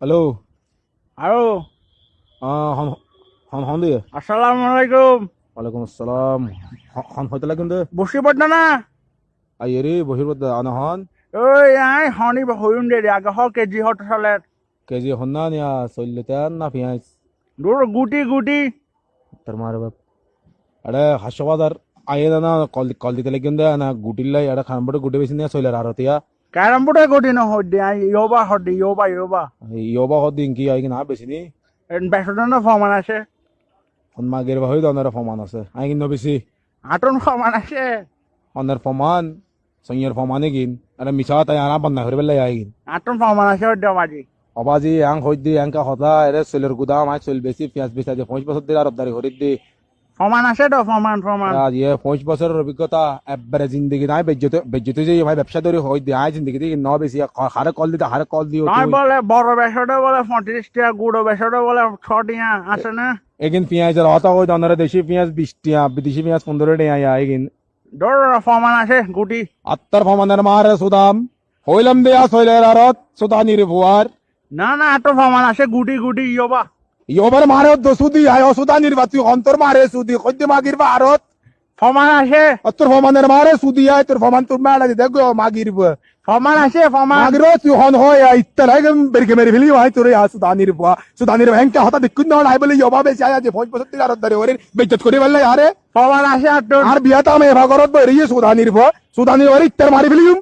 Hello. আরো হন হন হন দিয়ে। আসসালামু আলাইকুম। ওয়ালাইকুম আসসালাম। হন হইতে লাগেন দে। বসে পড়না না আইয়েরে বহির বদ আনা হন। ওই আই হনি হইম দে আগে হ কেজি হট চলে কেজি হন না নিয়া চললেতেন না পেঁয়াজ। দূর গুটি গুটি তার মার বাপ। আরে হাসবাজার আইয়ে না কল কল দিতে লাগেন দে না গুটিল্লাই আরে খানবড় গুটি বেশি নিয়া চলে আর হতিয়া। ক্যারাম বোর্ডে গুটি ন হই দে আই ইয়োবা হট দে ইয়োবা ইয়োবা হদ দিন কি আই না বেশি নি। বেসন ফমান আছে হন মাগের বাহই দনের ফমান আছে আই কিন বেশি। আটন ফমান আছে অনের ফমান সইয়ের ফমানে গিন আরে মিছা তাই আনা বন্না করে বেলাই আই গিন। আটন ফমান আছে ওই দেবাজি অবাজি আং হই দি আংকা হতা এরে সেলের গুদাম আই চল বেশি পেঁয়াজ বেচা যে 5 বছর ধরে আর অবদারি হরিদ দি। ফমান আছে তো ফমান ফমান আজ ইয়ে 5 বছরের অভিজ্ঞতা একবারে জিন্দগি নাই বেজ্জতে যে ভাই ব্যবসা ধরে হই দি আই জিন্দগি দি ন বেশি হারে কল দিতে হারে কল দিও তাই তুই। বলে বড় বেসনে বলে 35 টাকা গুড়ো বেসনে বলে 6 টাকা আছে না এগিন পেঁয়াজের হতা হই দনরে দেশি পেঁয়াজ 20 টাকা বিদেশি পেঁয়াজ 15 টাকা আইগিন। দূর ফমান আছে গুটি আত্তার ফমানের মারে সুদাম হইলাম দেয়া সইলের আরত সুদানির ভুয়ার না না আটন ফমান আছে গুটি গুটি ইয়োবা ইওবার মারে দসুদি আয় সুদানির বাতি অন্তর মারে সুদি কইতে মাগির বা আরত ফমান আছে তোর ফমানের মারে সুদি আয় তোর ফমান তোর মারা দেখো মাগির ফমান আছে ফমান মাগির তুই হন হয় ইত্তার আগে বেরকে মেরে ফেলি ভাই তোর সুদানির ভ্যাংটা হতা দেখুন না নাই বলে ইবা বেশি আয় যে 5 বছর থেকে আরত ধরে ওরে বেজ্জত করে বললে আরে ফমান আছে আটন আর বিয়াতা আমি ভাগরত বেরিয়ে সুদানির ওরে ইত্তার মারি ফেলিম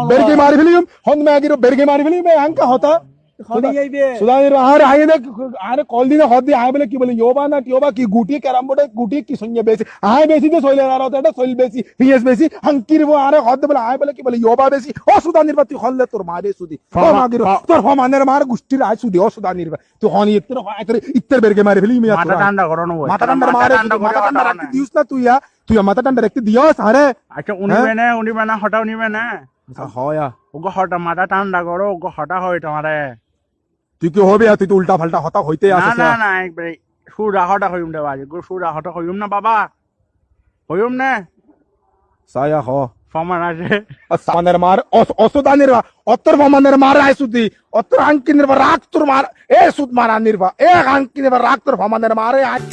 বেরকে মারি ফেলিম হন মাগির বেরকে মারি ফেলিম হ্যাংকা হতা সুদানির আরে আয় দেখ আরে কল দিনে হদ দিয়ে আয় বলে কি বলে ইয়োবা না টিয়োবা কি গুটি ক্যারাম বোর্ডে গুটি কি সঙ্গে বেশি আয় বেশি তো সইলে আর এটা সইল বেশি পিএস বেশি হাঙ্কির আরে হদ বলে আয় বলে কি বলে ইয়োবা বেশি ও সুদানির তুই হললে তোর মারে সুদি ও মাগির তোর ফমানের মার গুষ্টির আয় সুদি ও সুদানির তুই হন ইত্তর বেরকে মারি ফেলি মিয়া মাথা ঠান্ডা করো না মাথা ঠান্ডা মারে মাথা ঠান্ডা রাখতে দিস না তুই মাথা ঠান্ডা রাখতে দিওস আরে আচ্ছা উনিবে না হটা উনিবে না হয়া ওগো হটা মাথা ঠান্ডা করো ওগো হটা হয় তোমারে তুই কি হবে তুই তো উল্টা ফাল্টা হতা হইতে না আসিস না না একবারে সুরা হটা হইম দে বাজি গো সুরা হটা হইম না বাবা হইম না সায়া হ ফমান আছে ফমানের মার অসুদানির অত্তর ফমানের মার আয় সুদি অত্তর আঙ্কিনের রাগ তোর মার এ সুদ মারা নির্বা এ আঙ্কিনের রাগ তোর ফমানের মারে আয়